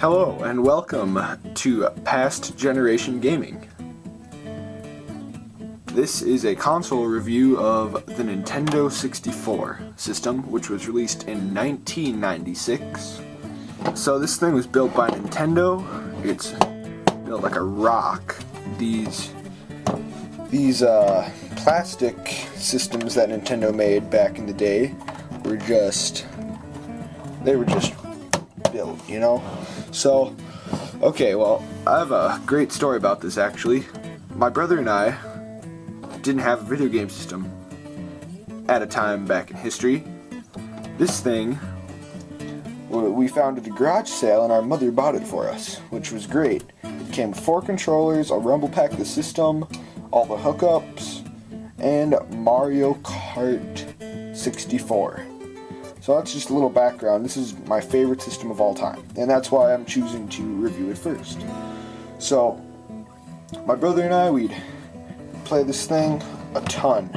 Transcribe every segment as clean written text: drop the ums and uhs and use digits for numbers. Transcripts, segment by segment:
Hello and welcome to Past Generation Gaming. This is a console review of the Nintendo 64 system, which was released in 1996. So this thing was built by Nintendo. It's built like a rock. These plastic systems that Nintendo made back in the day were just built, you know? So, okay, well, I have a great story about this actually. My brother and I didn't have a video game system at a time back in history. This thing we found at a garage sale and our mother bought it for us, which was great. It came with 4 controllers, a rumble pack of the system, all the hookups, and Mario Kart 64. So that's just a little background. This is my favorite system of all time, and that's why I'm choosing to review it first. So, my brother and I, we'd play this thing a ton.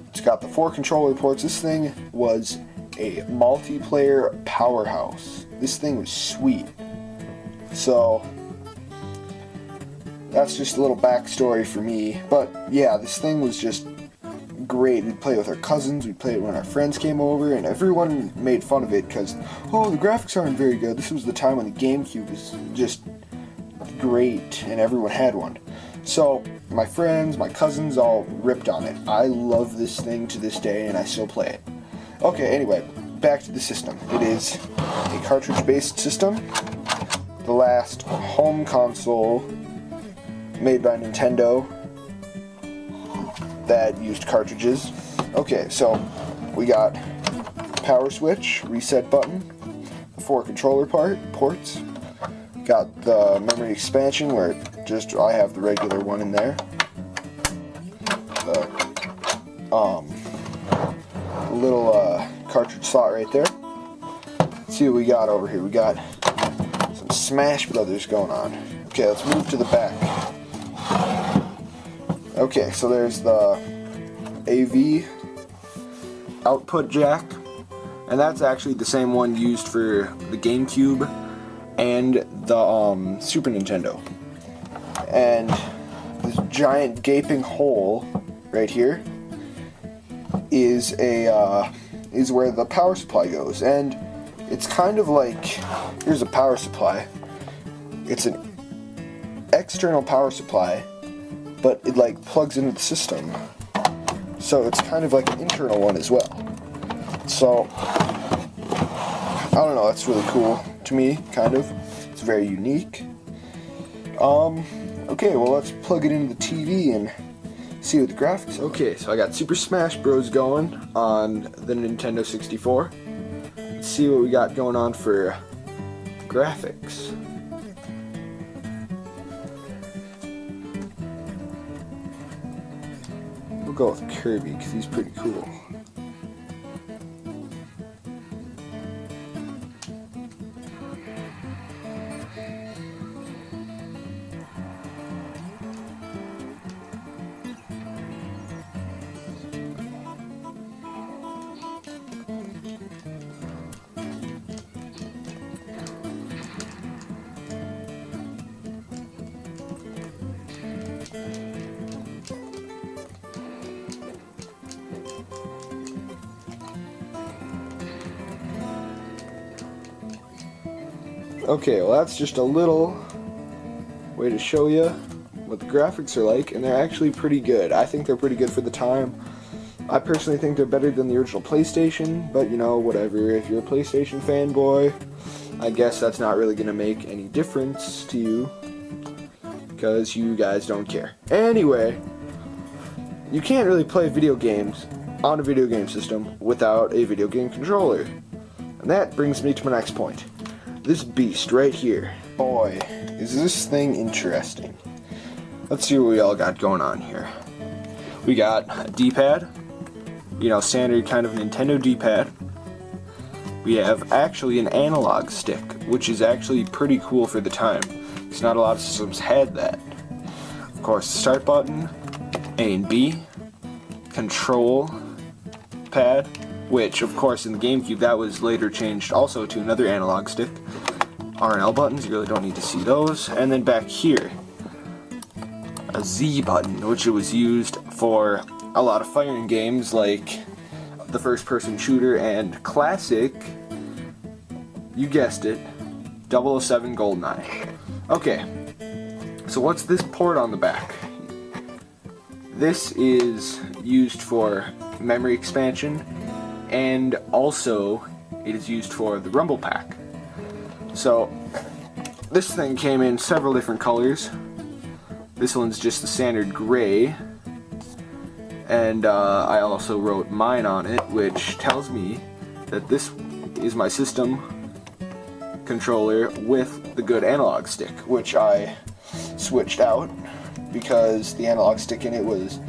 It's got the 4 controller ports. This thing was a multiplayer powerhouse. This thing was sweet. So, that's just a little backstory for me. But yeah, this thing was just great. We'd play it with our cousins, we'd play it when our friends came over, and everyone made fun of it because, oh, the graphics aren't very good. This was the time when the GameCube was just great and everyone had one. So my friends, my cousins all ripped on it. I love this thing to this day and I still play it. Okay, anyway, back to the system. It is a cartridge-based system. The last home console made by Nintendo that used cartridges. Okay, so we got power switch, reset button, the 4 controller ports, got the memory expansion where I have the regular one in there, the little cartridge slot right there. Let's see what we got over here. We got some Smash Brothers going on. Okay, let's move to the back. Okay, so there's the AV output jack, and that's actually the same one used for the GameCube and the Super Nintendo. And this giant gaping hole right here is where the power supply goes, and it's kind of like, here's a power supply. It's an external power supply, but it like plugs into the system, so it's kind of like an internal one as well. So I don't know, that's really cool to me, kind of. It's very unique. Okay, well, let's plug it into the TV and see what the graphics are. Okay, so I got Super Smash Bros. Going on the Nintendo 64. Let's see what we got going on for graphics. We'll go with Kirby because he's pretty cool. Okay, well, that's just a little way to show you what the graphics are like, and they're actually pretty good. I think they're pretty good for the time. I personally think they're better than the original PlayStation, but you know, whatever. If you're a PlayStation fanboy, I guess that's not really going to make any difference to you, because you guys don't care. Anyway, you can't really play video games on a video game system without a video game controller. And that brings me to my next point. This beast right here. Boy, is this thing interesting. Let's see what we all got going on here. We got a D-pad, you know, standard kind of Nintendo D-pad. We have actually an analog stick, which is actually pretty cool for the time, because not a lot of systems had that. Of course, the start button, A and B, control pad, which of course in the GameCube that was later changed also to another analog stick. R and L buttons, you really don't need to see those. And then back here, a Z button, which was used for a lot of fighting games like the first-person shooter and classic, you guessed it, 007 GoldenEye. Okay, so what's this port on the back? This is used for memory expansion, and also it is used for the rumble pack. So this thing came in several different colors. This one's just the standard gray, and I also wrote mine on it, which tells me that this is my system controller with the good analog stick, which I switched out because the analog stick in it was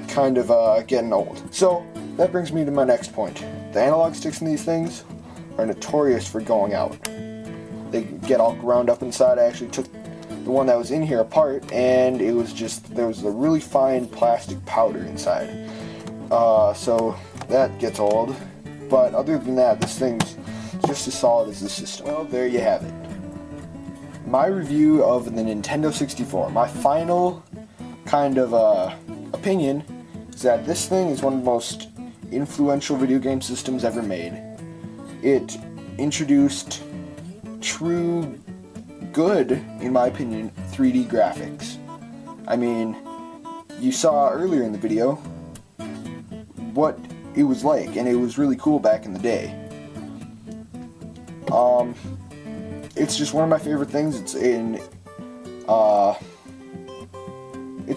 kind of getting old. So that brings me to my next point. The analog sticks in these things are notorious for going out. They get all ground up inside. I actually took the one that was in here apart, and it was just, there was a really fine plastic powder inside. So that gets old. But other than that, this thing's just as solid as the system. Well, there you have it. My review of the Nintendo 64. My final kind of opinion is that this thing is one of the most influential video game systems ever made. It introduced true good, in my opinion, 3D graphics. I mean, you saw earlier in the video what it was like, and it was really cool back in the day. It's just one of my favorite things. It's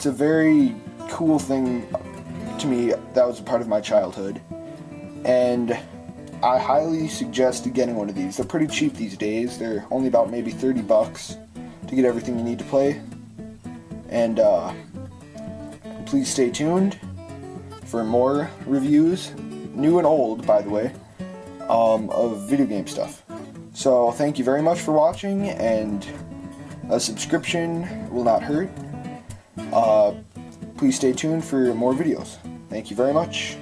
a very cool thing to me that was a part of my childhood, and I highly suggest getting one of these. They're pretty cheap these days. They're only about maybe $30 to get everything you need to play. And please stay tuned for more reviews, new and old, by the way, of video game stuff. So thank you very much for watching, and a subscription will not hurt. Please stay tuned for more videos. Thank you very much.